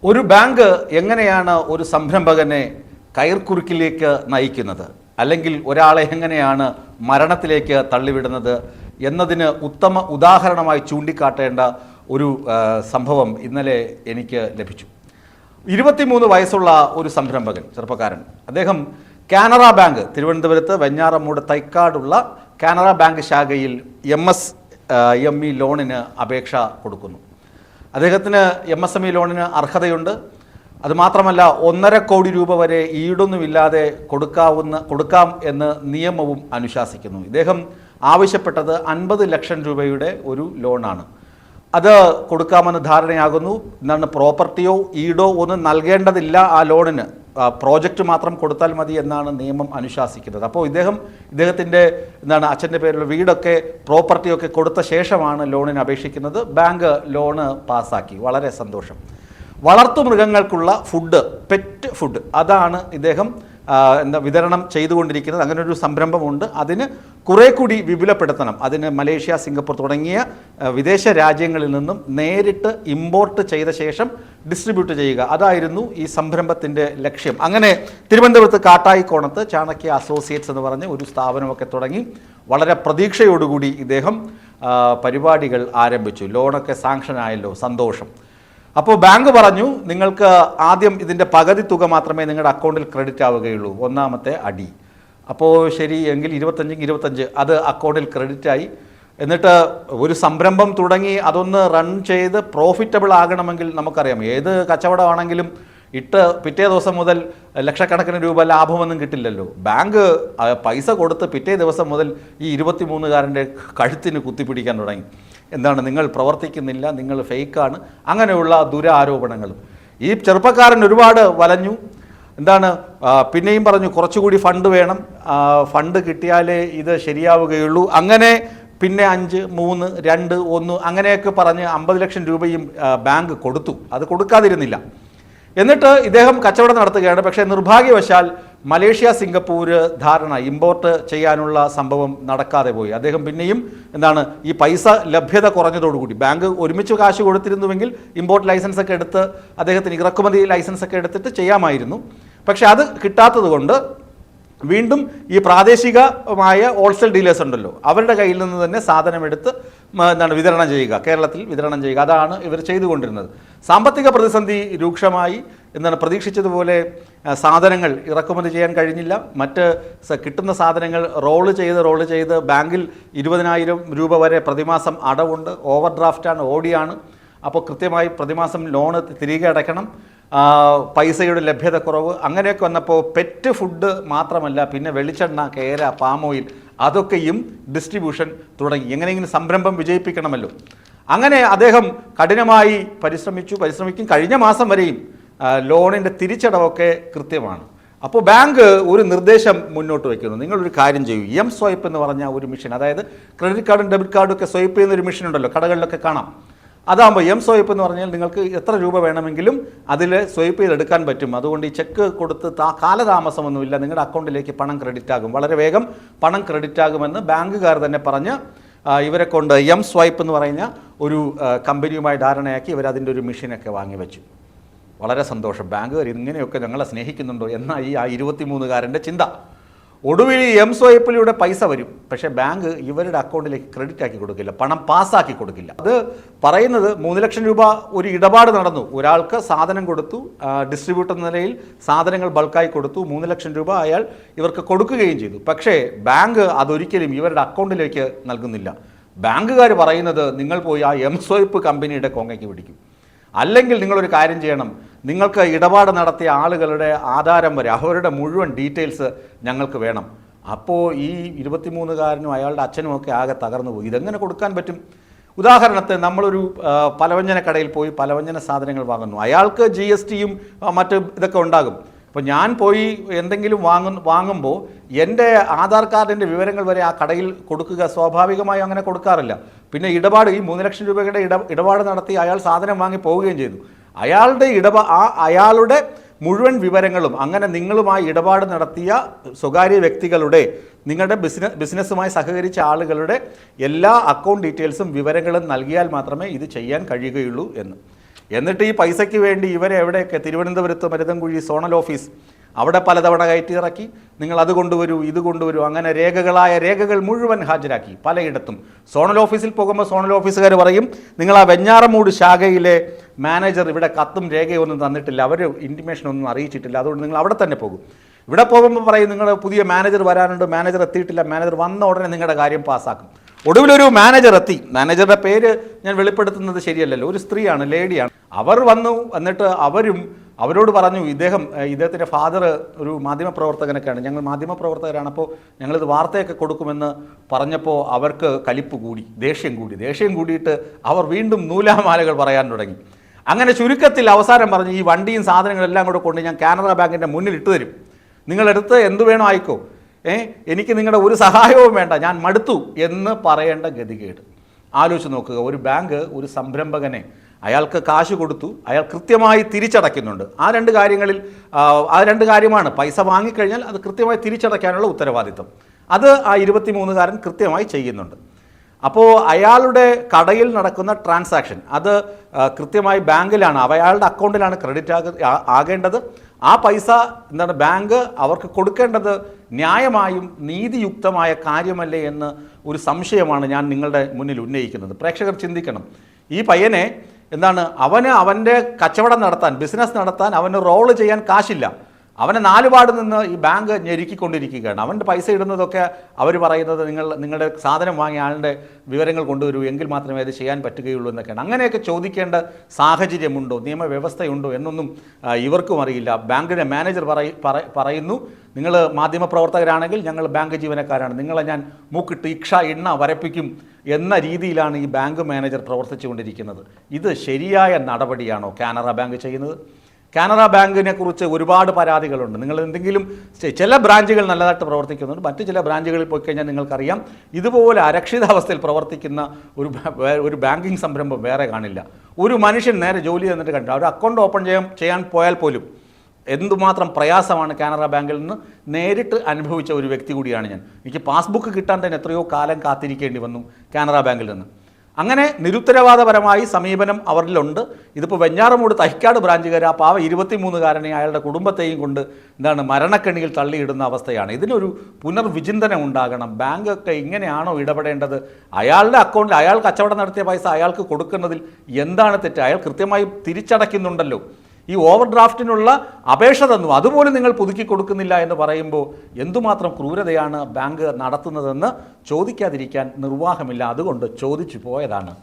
ഒരു ബാങ്ക് എങ്ങനെയാണ് ഒരു സംരംഭകനെ കയർക്കുരുക്കിലേക്ക് നയിക്കുന്നത്, അല്ലെങ്കിൽ ഒരാളെ എങ്ങനെയാണ് മരണത്തിലേക്ക് തള്ളിവിടുന്നത് എന്നതിന് ഉത്തമ ഉദാഹരണമായി ചൂണ്ടിക്കാട്ടേണ്ട ഒരു സംഭവം ഇന്നലെ എനിക്ക് ലഭിച്ചു. 23 വയസ്സുള്ള ഒരു സംരംഭകൻ, ചെറുപ്പക്കാരൻ. അദ്ദേഹം കാനറ ബാങ്ക്, തിരുവനന്തപുരത്ത് വെഞ്ഞാറമൂട് തൈക്കാടുള്ള കാനറ ബാങ്ക് ശാഖയിൽ MSME ലോണിന് അപേക്ഷ കൊടുക്കുന്നു. അദ്ദേഹത്തിന് MSME ലോണിന് അർഹതയുണ്ട്. അതുമാത്രമല്ല 1.5 കോടി രൂപ വരെ ഈടൊന്നുമില്ലാതെ കൊടുക്കാം എന്ന് നിയമവും അനുശാസിക്കുന്നു. ഇദ്ദേഹം ആവശ്യപ്പെട്ടത് 50 ലക്ഷം രൂപയുടെ ഒരു ലോണാണ്. അത് കൊടുക്കാമെന്ന് ധാരണയാകുന്നു. എന്താണ്, പ്രോപ്പർട്ടിയോ ഈടോ ഒന്നും നൽകേണ്ടതില്ല ആ ലോണിന്, പ്രോജക്റ്റ് മാത്രം കൊടുത്താൽ മതി എന്നാണ് നിയമം അനുശാസിക്കുന്നത്. അപ്പോൾ ഇദ്ദേഹത്തിൻ്റെ അച്ഛൻ്റെ പേരിലുള്ള വീടൊക്കെ പ്രോപ്പർട്ടിയൊക്കെ കൊടുത്ത ശേഷമാണ് ലോണിന് അപേക്ഷിക്കുന്നത്. ബാങ്ക് ലോണ് പാസ്സാക്കി. വളരെ സന്തോഷം. വളർത്തുമൃഗങ്ങൾക്കുള്ള ഫുഡ്, പെറ്റ് ഫുഡ്, അതാണ് ഇദ്ദേഹം വിതരണം ചെയ്തുകൊണ്ടിരിക്കുന്നത്. അങ്ങനെ ഒരു സംരംഭമുണ്ട്. അതിന് കുറേ കൂടി വിപുലപ്പെടുത്തണം. അതിന് മലേഷ്യ, സിംഗപ്പൂർ തുടങ്ങിയ വിദേശ രാജ്യങ്ങളിൽ നിന്നും നേരിട്ട് ഇമ്പോർട്ട് ചെയ്ത ശേഷം ഡിസ്ട്രിബ്യൂട്ട് ചെയ്യുക, അതായിരുന്നു ഈ സംരംഭത്തിൻ്റെ ലക്ഷ്യം. അങ്ങനെ തിരുവനന്തപുരത്ത് കാട്ടായിക്കോണത്ത് ചാണക്യ അസോസിയേറ്റ്സ് എന്ന് പറഞ്ഞ് ഒരു സ്ഥാപനമൊക്കെ തുടങ്ങി വളരെ പ്രതീക്ഷയോടുകൂടി ഇദ്ദേഹം പരിപാടികൾ ആരംഭിച്ചു. ലോണൊക്കെ സാങ്ഷൻ ആയല്ലോ, സന്തോഷം. അപ്പോൾ ബാങ്ക് പറഞ്ഞു, നിങ്ങൾക്ക് ആദ്യം ഇതിൻ്റെ പകുതി തുക മാത്രമേ നിങ്ങളുടെ അക്കൗണ്ടിൽ ക്രെഡിറ്റ് ആവുകയുള്ളൂ. ഒന്നാമത്തെ അടി. അപ്പോൾ ശരി എങ്കിൽ 25 അത് അക്കൗണ്ടിൽ ക്രെഡിറ്റായി. എന്നിട്ട് ഒരു സംരംഭം തുടങ്ങി അതൊന്ന് റൺ ചെയ്ത് പ്രോഫിറ്റബിൾ ആകണമെങ്കിൽ നമുക്കറിയാം, ഏത് കച്ചവടമാണെങ്കിലും പിറ്റേ ദിവസം മുതൽ ലക്ഷക്കണക്കിന് രൂപ ലാഭമൊന്നും കിട്ടില്ലല്ലോ. ബാങ്ക് പൈസ കൊടുത്ത് പിറ്റേ ദിവസം മുതൽ ഈ 23കാരൻ്റെ കഴുത്തിന് കുത്തിപ്പിടിക്കാൻ തുടങ്ങി. നിങ്ങൾ പ്രവർത്തിക്കുന്നില്ല, നിങ്ങൾ ഫേക്കാണ്, അങ്ങനെയുള്ള ദുരാരോപണങ്ങളും. ഈ ചെറുപ്പക്കാരൻ ഒരുപാട് വലഞ്ഞു. പിന്നെയും പറഞ്ഞു കുറച്ചുകൂടി ഫണ്ട് വേണം, ഫണ്ട് കിട്ടിയാലേ ഇത് ശരിയാവുകയുള്ളൂ. അങ്ങനെ പിന്നെ 5, 3, 2, 1 അങ്ങനെയൊക്കെ പറഞ്ഞ് 50 ലക്ഷം രൂപയും ബാങ്ക് കൊടുത്തു. അത് കൊടുക്കാതിരുന്നില്ല. എന്നിട്ട് ഇദ്ദേഹം കച്ചവടം നടത്തുകയാണ്. പക്ഷേ നിർഭാഗ്യവശാൽ മലേഷ്യ, സിംഗപ്പൂർ ധാരണ, ഇമ്പോർട്ട് ചെയ്യാനുള്ള സംഭവം നടക്കാതെ പോയി. അദ്ദേഹം പിന്നെയും ഈ പൈസ ലഭ്യത കുറഞ്ഞതോടുകൂടി, ബാങ്ക് ഒരുമിച്ച് കാശ് കൊടുത്തിരുന്നുവെങ്കിൽ ഇമ്പോർട്ട് ലൈസൻസ് ഒക്കെ എടുത്ത് അദ്ദേഹത്തിന് ഇറക്കുമതി ലൈസൻസ് ഒക്കെ എടുത്തിട്ട് ചെയ്യാമായിരുന്നു. പക്ഷെ അത് കിട്ടാത്തത് കൊണ്ട് വീണ്ടും ഈ പ്രാദേശികമായ ഹോൾസെയിൽ ഡീലേഴ്സ് ഉണ്ടല്ലോ, അവരുടെ കയ്യിൽ നിന്ന് തന്നെ സാധനമെടുത്ത് വിതരണം ചെയ്യുക, കേരളത്തിൽ വിതരണം ചെയ്യുക, അതാണ് ഇവർ ചെയ്തുകൊണ്ടിരുന്നത്. സാമ്പത്തിക പ്രതിസന്ധി രൂക്ഷമായി. പ്രതീക്ഷിച്ചതുപോലെ സാധനങ്ങൾ ഇറക്കുമതി ചെയ്യാൻ കഴിഞ്ഞില്ല. മറ്റ് കിട്ടുന്ന സാധനങ്ങൾ റോള് ചെയ്ത് ബാങ്കിൽ 20,000 രൂപ വരെ പ്രതിമാസം അടവുണ്ട്. ഓവർ ഡ്രാഫ്റ്റാണ്, ഓടിയാണ്. അപ്പോൾ കൃത്യമായി പ്രതിമാസം ലോണ് തിരികെ അടയ്ക്കണം. പൈസയുടെ ലഭ്യത കുറവ്, അങ്ങനെയൊക്കെ വന്നപ്പോൾ പെറ്റ് ഫുഡ് മാത്രമല്ല, പിന്നെ വെളിച്ചെണ്ണ, കേര, പാം ഓയിൽ, അതൊക്കെയും ഡിസ്ട്രിബ്യൂഷൻ തുടങ്ങി. എങ്ങനെയെങ്കിലും സംരംഭം വിജയിപ്പിക്കണമല്ലോ. അങ്ങനെ അദ്ദേഹം കഠിനമായി പരിശ്രമിക്കും. കഴിഞ്ഞ മാസം വരെയും ലോണിൻ്റെ തിരിച്ചടവൊക്കെ കൃത്യമാണ്. അപ്പോൾ ബാങ്ക് ഒരു നിർദ്ദേശം മുന്നോട്ട് വയ്ക്കുന്നു. നിങ്ങളൊരു കാര്യം ചെയ്യൂ, M-സ്വൈപ്പ് എന്ന് പറഞ്ഞ ഒരു മെഷീൻ, അതായത് ക്രെഡിറ്റ് കാർഡും ഡെബിറ്റ് കാർഡും ഒക്കെ സ്വൈപ്പ് ചെയ്യുന്ന ഒരു മെഷീൻ ഉണ്ടല്ലോ, കടകളിലൊക്കെ കാണാം. അതാകുമ്പോൾ M-സ്വൈപ്പ് എന്ന് പറഞ്ഞാൽ നിങ്ങൾക്ക് എത്ര രൂപ വേണമെങ്കിലും അതിൽ സ്വൈപ്പ് ചെയ്തെടുക്കാൻ പറ്റും. അതുകൊണ്ട് ഈ ചെക്ക് കൊടുത്ത് കാലതാമസമൊന്നുമില്ല, നിങ്ങളുടെ അക്കൗണ്ടിലേക്ക് പണം ക്രെഡിറ്റ് ആകും, വളരെ വേഗം പണം ക്രെഡിറ്റ് ആകുമെന്ന് ബാങ്കുകാർ തന്നെ പറഞ്ഞ് ഇവരെ കൊണ്ട് M-സ്വൈപ്പ് എന്ന് പറയുന്ന ഒരു കമ്പനിയുമായി ധാരണയാക്കി ഇവരതിൻ്റെ ഒരു മെഷീനൊക്കെ വാങ്ങിവെച്ചു. വളരെ സന്തോഷം. ബാങ്കുകാർ ഇങ്ങനെയൊക്കെ ഞങ്ങളെ സ്നേഹിക്കുന്നുണ്ടോ എന്ന ഈ 23കാരൻ്റെ ചിന്ത. ഒടുവിൽ M-സ്വൈപ്പിലൂടെ പൈസ വരും, പക്ഷേ ബാങ്ക് ഇവരുടെ അക്കൗണ്ടിലേക്ക് ക്രെഡിറ്റ് ആക്കി കൊടുക്കില്ല, പണം പാസ്സാക്കി കൊടുക്കില്ല. അത് പറയുന്നത് 3 ലക്ഷം രൂപ ഒരു ഇടപാട് നടന്നു. ഒരാൾക്ക് സാധനം കൊടുത്തു, ഡിസ്ട്രിബ്യൂട്ടർ എന്ന നിലയിൽ സാധനങ്ങൾ ബൾക്കായി കൊടുത്തു. 3 ലക്ഷം രൂപ അയാൾ ഇവർക്ക് കൊടുക്കുകയും ചെയ്തു. പക്ഷേ ബാങ്ക് അതൊരിക്കലും ഇവരുടെ അക്കൗണ്ടിലേക്ക് നൽകുന്നില്ല. ബാങ്കുകാർ പറയുന്നത് നിങ്ങൾ പോയി ആ M-സ്വൈപ്പ് കമ്പനിയുടെ കൊങ്ങയ്ക്ക് പിടിക്കും, അല്ലെങ്കിൽ നിങ്ങളൊരു കാര്യം ചെയ്യണം, നിങ്ങൾക്ക് ഇടപാട് നടത്തിയ ആളുകളുടെ ആധാരം വരെ, അവരുടെ മുഴുവൻ ഡീറ്റെയിൽസ് ഞങ്ങൾക്ക് വേണം. അപ്പോൾ ഈ 23കാരനും അയാളുടെ അച്ഛനും ഒക്കെ ആകെ തകർന്നു പോയി. ഇതെങ്ങനെ കൊടുക്കാൻ പറ്റും? ഉദാഹരണത്തിന് നമ്മളൊരു പലവ്യഞ്ജന കടയിൽ പോയി പലവ്യഞ്ജന സാധനങ്ങൾ വാങ്ങുന്നു. അയാൾക്ക് GSTയും മറ്റ് ഇതൊക്കെ ഉണ്ടാകും. അപ്പോൾ ഞാൻ പോയി എന്തെങ്കിലും വാങ്ങുമ്പോൾ എൻ്റെ ആധാർ കാർഡിൻ്റെ വിവരങ്ങൾ വരെ ആ കടയിൽ കൊടുക്കുക സ്വാഭാവികമായും അങ്ങനെ കൊടുക്കാറില്ല. പിന്നെ ഇടപാട്, ഈ 3 ലക്ഷം രൂപയുടെ ഇടപാട് നടത്തി അയാൾ സാധനം വാങ്ങി പോവുകയും ചെയ്തു. അയാളുടെ മുഴുവൻ വിവരങ്ങളും, അങ്ങനെ നിങ്ങളുമായി ഇടപാട് നടത്തിയ സ്വകാര്യ വ്യക്തികളുടെ, നിങ്ങളുടെ ബിസിനസ്സുമായി സഹകരിച്ച ആളുകളുടെ എല്ലാ അക്കൗണ്ട് ഡീറ്റെയിൽസും വിവരങ്ങളും നൽകിയാൽ മാത്രമേ ഇത് ചെയ്യാൻ കഴിയുകയുള്ളൂ എന്ന്. എന്നിട്ട് ഈ പൈസയ്ക്ക് വേണ്ടി ഇവരെ എവിടെയൊക്കെ തിരുവനന്തപുരത്ത് മരുതൻകുഴി സോണൽ ഓഫീസ് അവിടെ പലതവണ കയറ്റി ഇറക്കി, നിങ്ങൾ അത് കൊണ്ടുവരൂ ഇത് കൊണ്ടുവരൂ, അങ്ങനെ രേഖകൾ മുഴുവൻ ഹാജരാക്കി പലയിടത്തും. സോണൽ ഓഫീസിൽ പോകുമ്പോൾ സോണൽ ഓഫീസുകാർ പറയും, നിങ്ങൾ ആ വെഞ്ഞാറമൂട് ശാഖയിലെ മാനേജർ ഇവിടെ കത്തും രേഖയൊന്നും തന്നിട്ടില്ല, അവർ ഇൻറ്റിമേഷൻ ഒന്നും അറിയിച്ചിട്ടില്ല, അതുകൊണ്ട് നിങ്ങൾ അവിടെ തന്നെ പോകും. ഇവിടെ പോകുമ്പോൾ പറയും, നിങ്ങൾ പുതിയ മാനേജർ വരാനുണ്ട്, മാനേജർ എത്തിയിട്ടില്ല, മാനേജർ വന്ന ഉടനെ നിങ്ങളുടെ കാര്യം പാസ്സാക്കും. ഒടുവിലൊരു മാനേജർ എത്തി. മാനേജറുടെ പേര് ഞാൻ വെളിപ്പെടുത്തുന്നത് ശരിയല്ലല്ലോ, ഒരു സ്ത്രീയാണ്, ലേഡിയാണ്. അവർ വന്നു. എന്നിട്ട് അവരോട് പറഞ്ഞു, ഇദ്ദേഹത്തിൻ്റെ ഫാദർ ഒരു മാധ്യമപ്രവർത്തകനൊക്കെയാണ്, ഞങ്ങൾ മാധ്യമപ്രവർത്തകരാണ്, അപ്പോൾ ഞങ്ങളിത് വാർത്തയൊക്കെ കൊടുക്കുമെന്ന് പറഞ്ഞപ്പോൾ അവർക്ക് കലിപ്പ് കൂടി, ദേഷ്യം കൂടിയിട്ട് അവർ വീണ്ടും നൂലാമാലകൾ പറയാൻ തുടങ്ങി. അങ്ങനെ ചുരുക്കത്തിൽ അവസാനം പറഞ്ഞു, ഈ വണ്ടിയും സാധനങ്ങളെല്ലാം കൂടെ കൊണ്ട് ഞാൻ കാനറ ബാങ്കിൻ്റെ മുന്നിൽ ഇട്ട് തരും, നിങ്ങളെടുത്ത് എന്തു വേണോ ആയിക്കോ, എനിക്ക് നിങ്ങളുടെ ഒരു സഹായവും വേണ്ട, ഞാൻ മടുത്തു എന്ന് പറയേണ്ട ഗതികേട്. ആലോചിച്ച് നോക്കുക, ഒരു ബാങ്ക് ഒരു സംരംഭകനെ അയാൾക്ക് കാശ് കൊടുത്തു, അയാൾ കൃത്യമായി തിരിച്ചടയ്ക്കുന്നുണ്ട്. ആ രണ്ട് കാര്യമാണ്, പൈസ വാങ്ങിക്കഴിഞ്ഞാൽ അത് കൃത്യമായി തിരിച്ചടയ്ക്കാനുള്ള ഉത്തരവാദിത്വം, അത് ആ 23കാരൻ കൃത്യമായി ചെയ്യുന്നുണ്ട്. അപ്പോൾ അയാളുടെ കടയിൽ നടക്കുന്ന ട്രാൻസാക്ഷൻ അത് കൃത്യമായി ബാങ്കിലാണ്, അയാളുടെ അക്കൗണ്ടിലാണ് ക്രെഡിറ്റ് ആകേണ്ടത്. ആ പൈസ ബാങ്ക് അവർക്ക് കൊടുക്കേണ്ടത് ന്യായമായും നീതിയുക്തമായ കാര്യമല്ലേ എന്ന് ഒരു സംശയമാണ് ഞാൻ നിങ്ങളുടെ മുന്നിൽ ഉന്നയിക്കുന്നത്. പ്രേക്ഷകർ ചിന്തിക്കണം, ഈ പയ്യനെ അവൻ്റെ കച്ചവടം നടത്താൻ, ബിസിനസ് നടത്താൻ അവന് റോള് ചെയ്യാൻ കാശില്ല, അവനെ നാലുപാട് നിന്ന് ഈ ബാങ്ക് ഞെരുക്കിക്കൊണ്ടിരിക്കുകയാണ്. അവൻ്റെ പൈസ ഇടുന്നതൊക്കെ അവർ പറയുന്നത്, നിങ്ങളുടെ സാധനം വാങ്ങിയ ആളുടെ വിവരങ്ങൾ കൊണ്ടുവരൂ, എങ്കിൽ മാത്രമേ അത് ചെയ്യാൻ പറ്റുകയുള്ളൂ എന്നൊക്കെയാണ്. അങ്ങനെയൊക്കെ ചോദിക്കേണ്ട സാഹചര്യമുണ്ടോ, നിയമവ്യവസ്ഥയുണ്ടോ എന്നൊന്നും ഇവർക്കും അറിയില്ല. ബാങ്കിൻ്റെ മാനേജർ പറയുന്നു, നിങ്ങൾ മാധ്യമപ്രവർത്തകരാണെങ്കിൽ ഞങ്ങൾ ബാങ്ക് ജീവനക്കാരാണ്, നിങ്ങളെ ഞാൻ മൂക്കിട്ട് എണ്ണ വരപ്പിക്കും എന്ന രീതിയിലാണ് ഈ ബാങ്ക് മാനേജർ പ്രവർത്തിച്ചുകൊണ്ടിരിക്കുന്നത്. ഇത് ശരിയായ നടപടിയാണോ കാനറ ബാങ്ക് ചെയ്യുന്നത്? കാനറ ബാങ്കിനെ കുറിച്ച് ഒരുപാട് പരാതികളുണ്ട്. നിങ്ങൾ എന്തെങ്കിലും ചില ബ്രാഞ്ചുകൾ നല്ലതായിട്ട് പ്രവർത്തിക്കുന്നുണ്ട്, മറ്റു ചില ബ്രാഞ്ചുകളിൽ പോയി കഴിഞ്ഞാൽ നിങ്ങൾക്കറിയാം ഇതുപോലെ അരക്ഷിതാവസ്ഥയിൽ പ്രവർത്തിക്കുന്ന ഒരു ബാങ്കിങ് സംരംഭം വേറെ കാണില്ല. ഒരു മനുഷ്യൻ നേരെ ജോലി തന്നിട്ട് കണ്ടില്ല, ഒരു അക്കൗണ്ട് ഓപ്പൺ ചെയ്യാൻ പോയാൽ പോലും എന്തുമാത്രം പ്രയാസമാണ് കാനറ ബാങ്കിൽ നിന്ന് നേരിട്ട് അനുഭവിച്ച ഒരു വ്യക്തി കൂടിയാണ് ഞാൻ. എനിക്ക് പാസ്ബുക്ക് കിട്ടാൻ തന്നെ എത്രയോ കാലം കാത്തിരിക്കേണ്ടി വന്നു കാനറ ബാങ്കിൽ നിന്ന്. അങ്ങനെ നിരുത്തരവാദപരമായി സമീപനം അവരിലുണ്ട്. ഇതിപ്പോൾ വെഞ്ഞാറമൂട് തൈക്കാട് ബ്രാഞ്ചുകാർ ആ പാവ 23കാരനെ അയാളുടെ കുടുംബത്തെയും കൊണ്ട് മരണക്കെണിയിൽ തള്ളിയിടുന്ന അവസ്ഥയാണ്. ഇതിനൊരു പുനർവിചിന്തനം ഉണ്ടാകണം. ബാങ്കൊക്കെ ഇങ്ങനെയാണോ ഇടപെടേണ്ടത്? അയാളുടെ അക്കൗണ്ടിൽ അയാൾ കച്ചവടം നടത്തിയ പൈസ അയാൾക്ക് കൊടുക്കുന്നതിൽ എന്താണ് തെറ്റ്? അയാൾ കൃത്യമായി തിരിച്ചടയ്ക്കുന്നുണ്ടല്ലോ. ഈ ഓവർ ഡ്രാഫ്റ്റിനുള്ള അപേക്ഷ തന്നു, അതുപോലും നിങ്ങൾ പുതുക്കി കൊടുക്കുന്നില്ല എന്ന് പറയുമ്പോൾ എന്തുമാത്രം ക്രൂരതയാണ് ബാങ്ക് നടത്തുന്നതെന്ന് ചോദിക്കാതിരിക്കാൻ നിർവാഹമില്ല. അതുകൊണ്ട് ചോദിച്ചു പോയതാണ്.